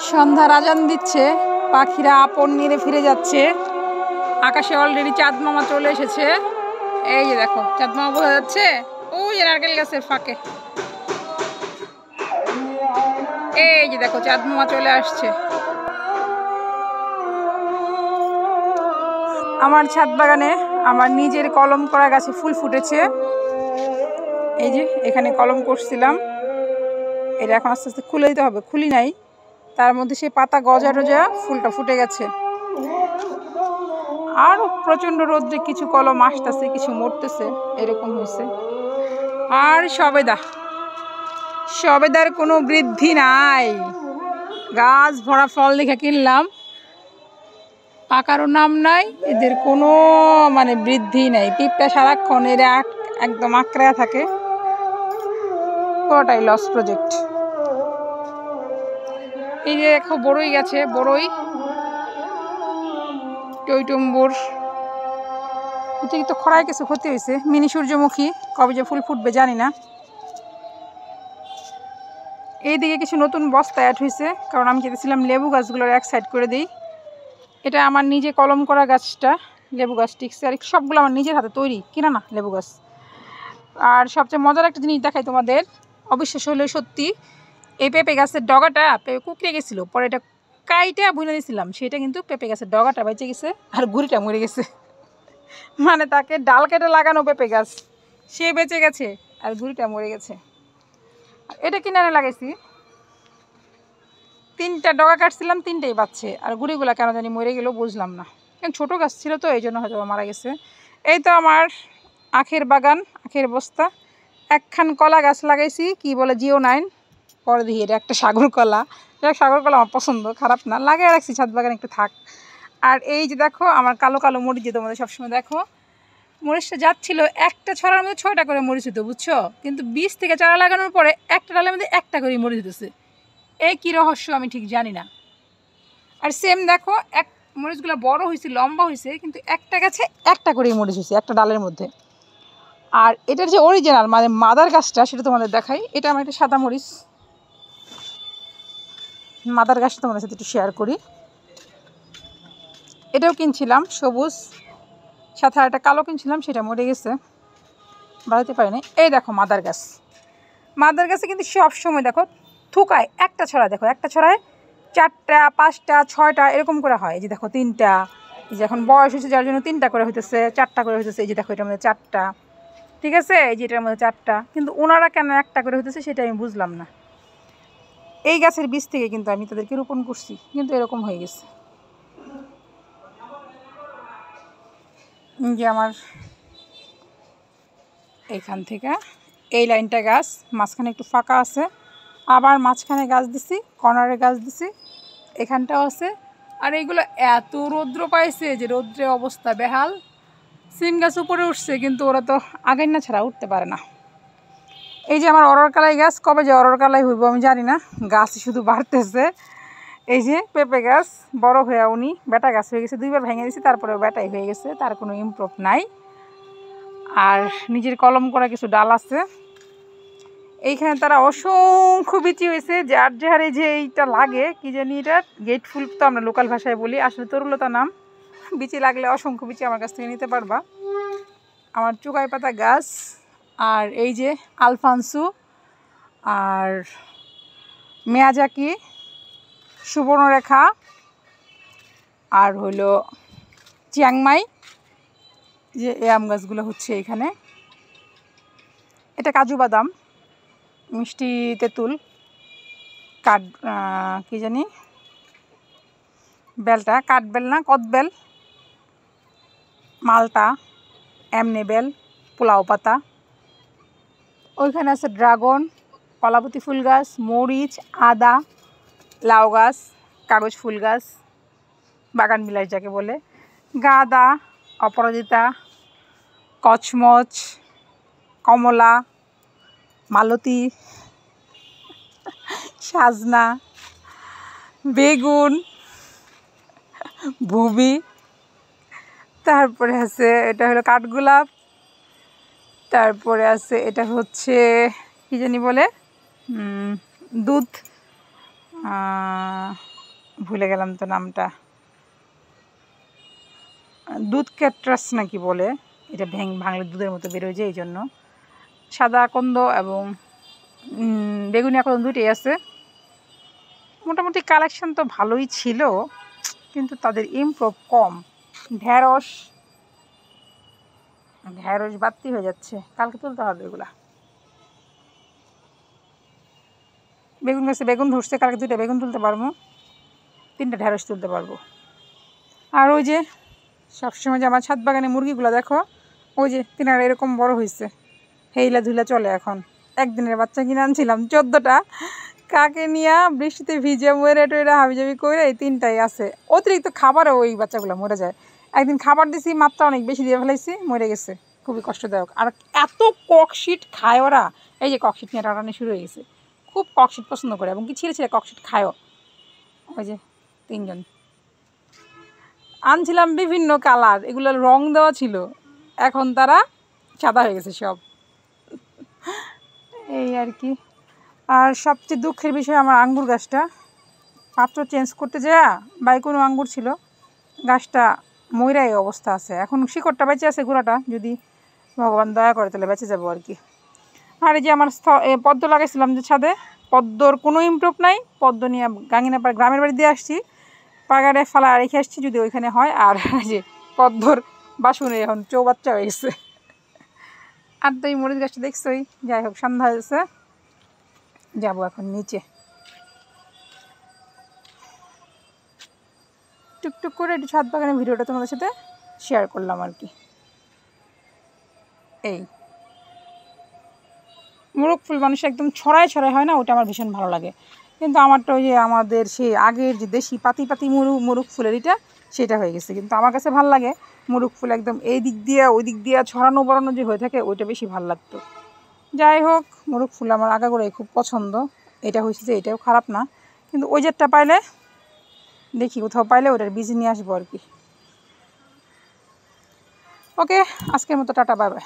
সন্ধ্যার আজান দিচ্ছে, পাখিরা আপন নিয়ে ফিরে যাচ্ছে। আকাশে অলরেডি চাঁদ মামা চলে এসেছে। এই যে দেখো চাঁদ মামা বোঝা যাচ্ছে ওই যে নারকেল গাছের ফাঁকে। এই যে দেখো চাঁদ মামা চলে আসছে। আমার ছাদ বাগানে আমার নিজের কলম করা গাছে ফুল ফুটেছে। এই যে এখানে কলম করছিলাম, এটা এখন আস্তে আস্তে খুলে দিতে হবে, খুলি নাই, তার মধ্যে সেই পাতা গজা রোজা ফুলটা ফুটে গেছে। আর প্রচন্ড রোদ্রে কিছু কলম আসতেছে, কিছু মরতেছে, এরকম হয়েছে। আর সবেদার কোনো বৃদ্ধি নাই, গাছ ভরা ফল দেখে কিনলাম, পাকারও নাম নাই, এদের কোনো মানে বৃদ্ধি নাই। পিঁপড়া সারাক্ষণ এরা একদম আঁকড়া থাকে, পুরোটাই লস প্রজেক্ট। এই যে দেখো বড়ই গাছে বড়ই, টইটম্বুর অতিরিক্ত খরায় কিছু ক্ষতি হয়েছে। মিনি সূর্যমুখী কবে যে ফুল ফুটবে জানি না। এইদিকে কিছু নতুন বস্তা অ্যাড হয়েছে, কারণ আমি চেয়েছিলাম লেবু গাছগুলোর এক সাইড করে দিই। এটা আমার নিজে কলম করা গাছটা, লেবু গাছ টিকছে, আর সবগুলো আমার নিজের হাতে তৈরি, কিনা না লেবু গাছ। আর সবচেয়ে মজার একটা জিনিস দেখাই তোমাদের, অবিশ্বাস হলে সত্যি, এই পেঁপে গাছের ডগাটা পেঁপে কুকড়ে গেছিলো, পরে এটা কাইটা বুনে দিয়েছিলাম, সেটা কিন্তু পেঁপে গাছের ডগাটা বেঁচে গেছে আর গুড়িটা মরে গেছে। মানে তাকে ডাল কেটে লাগানো পেঁপে গাছ, সে বেঁচে গেছে আর গুড়িটা মরে গেছে। এটা কিনে এনে লাগাইছি, 3টা ডগা কাটছিলাম, 3টাই বাচ্চে, আর গুড়িগুলা কেন জানি মরে গেল বুঝলাম না, কারণ ছোটো গাছ ছিল তো এই জন্য হয়তো মারা গেছে। এই তো আমার আখের বাগান, আখের বস্তা। একখান কলা গাছ লাগাইছি, কি বলে জিও9, পরে দিয়ে এটা একটা সাগর কলা। সাগর কলা আমার পছন্দ, খারাপ না, লাগিয়ে রাখছি ছাদ বাগান একটু থাক। আর এই যে দেখো আমার কালো কালো মরিচ, যে তোমাদের সবসময় দেখো মরিচটা যাচ্ছিল, একটা ছড়ার মধ্যে 6টা করে মরিচ হতো, বুঝছো, কিন্তু বীজ থেকে চারা লাগানোর পরে একটা ডালের মধ্যে একটা করে মরিচ হতেছে। এই কী রহস্য আমি ঠিক জানি না। আর সেম দেখো এক মরিচগুলো বড় হয়েছে, লম্বা হয়েছে, কিন্তু একটা গাছে একটা করেই মরিচ হয়েছে একটা ডালের মধ্যে। আর এটার যে অরিজিনাল মানে মাদার গাছটা, সেটা তোমাদের দেখাই। এটা আমার একটা সাদা মরিচ, মাদার গাছটা তোমাদের সাথে একটু শেয়ার করি। এটাও কিনছিলাম সবুজ, সাথে একটা কালো কিনছিলাম, সেটা মরে গেছে, বাড়াতে পারিনি। এই দেখো মাদার গাছ, মাদার গাছে কিন্তু সব সময় দেখো থুকায় একটা ছড়া, দেখো একটা ছড়ায় 4টা 5টা 6টা এরকম করে হয়। এই যে দেখো 3টা, এই যে এখন বয়স হয়েছে যার জন্য 3টা করে হইতেছে, 4টা করে হইতেছে। এই যে দেখো এটার মধ্যে 4টা, ঠিক আছে, এই যে এটার মধ্যে 4টা, কিন্তু ওনারা কেন একটা করে হইতেছে সেটা আমি বুঝলাম না। এই গাছের বীজ থেকে কিন্তু আমি তাদেরকে রোপণ করছি, কিন্তু এরকম হয়ে গেছে। যে আমার এইখান থেকে এই লাইনটা গাছ, মাঝখানে একটু ফাঁকা আছে, আবার মাঝখানে গাছ দিছি, কর্নারে গাছ দিছি, এখানটাও আছে। আর এইগুলো এত রৌদ্র পাইছে যে রৌদ্রে অবস্থা বেহাল। সিম গাছ উপরে উঠছে, কিন্তু ওরা তো আগের না ছাড়া উঠতে পারে না। এই যে আমার অরর কালাই গাছ, কবে যে অরর কালাই হইব আমি জানি না, গাছ শুধু বাড়তেছে। এই যে পেঁপে গাছ বড় হয়ে উনি বেটা গাছ হয়ে গেছে, 2বার ভেঙে দিয়েছি, তারপরে বেটাই হয়ে গেছে, তার কোনো ইমপ্রুভ নাই। আর নিজের কলম করা কিছু ডাল আছে এইখানে, তারা অসংখ্য বিচি হয়েছে, যার হারে যে এইটা লাগে কি জানি, এটা গেট ফুল তো আমরা লোকাল ভাষায় বলি, আসলে তরুলতা নাম। বিচি লাগলে অসংখ্য বিচি আমার কাছ থেকে নিতে পারবা। আমার চুকাই পাতা গাছ, আর এই যে আলফানসু, আর মিয়াজাকি, সুবর্ণরেখা, আর হলো চিয়াংমাই, যে এই আম গাছগুলো হচ্ছে এখানে। এটা কাজু বাদাম, মিষ্টি তেঁতুল, কাঠ কী জানি বেলটা, কাঠবেল না কদবেল, মালটা, এমনি বেল, পোলাও পাতা। ওইখানে আছে ড্রাগন, কলাপতি ফুল গাছ, মরিচ, আদা, লাউ গাছ, কাগজ ফুল গাছ, বাগান বিলাস যাকে বলে, গাঁদা, অপরাজিতা, কচমচ, কমলা, মালতী, সাজনা, বেগুন, ভুবি, তারপরে আছে এটা হলো কাঠগোলাপ, তারপরে আছে এটা হচ্ছে কী জানি বলে দুধ, ভুলে গেলাম তো নামটা, দুধ ক্যাটরাস নাকি বলে, এটা ভাঙলে দুধের মতো বেরোয় যায়, এই জন্য। সাদা আকন্দ এবং বেগুনি আকন্দ দুটোই আছে। মোটামুটি কালেকশন তো ভালোই ছিল, কিন্তু তাদের ইমপ্রুভ কম। ঢ্যাঁড়স বাড়তি হয়ে যাচ্ছে, কালকে তুলতে হবে এগুলা। বেগুন গাছে বেগুন ধরছে, কালকে 2টা বেগুন তুলতে পারবো, 3টা ঢ্যাঁড়স তুলতে পারবো। আর ওই যে সবসময় যে আমার ছাদ বাগানে মুরগিগুলো দেখো, ওই যে তিনারা এরকম বড় হয়েছে, হেইলা ধুলা চলে। এখন একদিনের বাচ্চা কিনে আনছিলাম 14টা, কাকে নিয়ে বৃষ্টিতে ভিজে মরে টরে হাবিজাবি করে এই 3টাই আছে। অতিরিক্ত খাবারও ওই বাচ্চাগুলো মরে যায়। একদিন খাবার দিছি, মাত্রা অনেক বেশি দিয়ে ফেলাইছি, মরে গেছে। খুবই কষ্টদায়ক। আর এত ককশিট খায় ওরা, এই যে ককশিট নিয়ে টাটানি শুরু হয়ে গেছে। খুব ককশিট পছন্দ করে এবং কি ছিঁড়ে ছিঁড়ে ককশিট খায়ও। ওই যে 3জন আনছিলাম বিভিন্ন কালার, এগুলো রং দেওয়া ছিল, এখন তারা সাদা হয়ে গেছে সব। এই আর কি। আর সবচেয়ে দুঃখের বিষয়, আমার আঙ্গুর গাছটা পাত্র চেঞ্জ করতে যায় বাইকোনো আঙ্গুর ছিল, গাছটা ময়রা এই অবস্থা আছে। এখন শিকড়টা বেঁচে আছে, গোড়াটা যদি ভগবান দয়া করে তাহলে বেঁচে যাবো আর কি। আর এই যে আমার পদ্ম লাগাইছিলাম যে ছাদে, পদ্মর কোনো ইমপ্রুভ নাই। পদ্ম নিয়ে গাঙ্গিনা গ্রামের বাড়ি দিয়ে আসছি, পাগারে ফালা রেখে আসছি যদি ওইখানে হয়। আর যে পদ্মর বাসনে এখন চৌবাচ্চা হয়ে গেছে। আর তো এই মরিচ গাছটা দেখছোই। যাই হোক, সন্ধ্যা হয়েছে, যাবো এখন নিচে। টুকটুক করে একটু ছাদ বাগানের ভিডিওটা তোমাদের সাথে শেয়ার করলাম আর কি। এই মোরগ ফুল মানুষ একদম ছড়ায় ছড়ায় হয় না, ওটা আমার ভীষণ ভালো লাগে। কিন্তু আমারটা ওই যে আমাদের সেই আগের যে দেশি পাতি পাতি মোরগ ফুলের এটা, সেটা হয়ে গেছে। কিন্তু আমার কাছে ভালো লাগে মোরগ ফুল একদম এই দিক দিয়ে ওই দিক দিয়ে ছড়ানো বড়ানো যে হয়ে থাকে, ওইটা বেশি ভালো লাগতো। যাই হোক, মোরগ ফুল আমার আগাগোড়াই খুব পছন্দ। এটা হয়েছে যে এটাও খারাপ না, কিন্তু ওই যেটা পাইলে দেখি কোথাও পাইলে ওটার বীজ নিয়ে আসবো আর কি। ওকে, আজকের মতো টাটা, বাই বাই।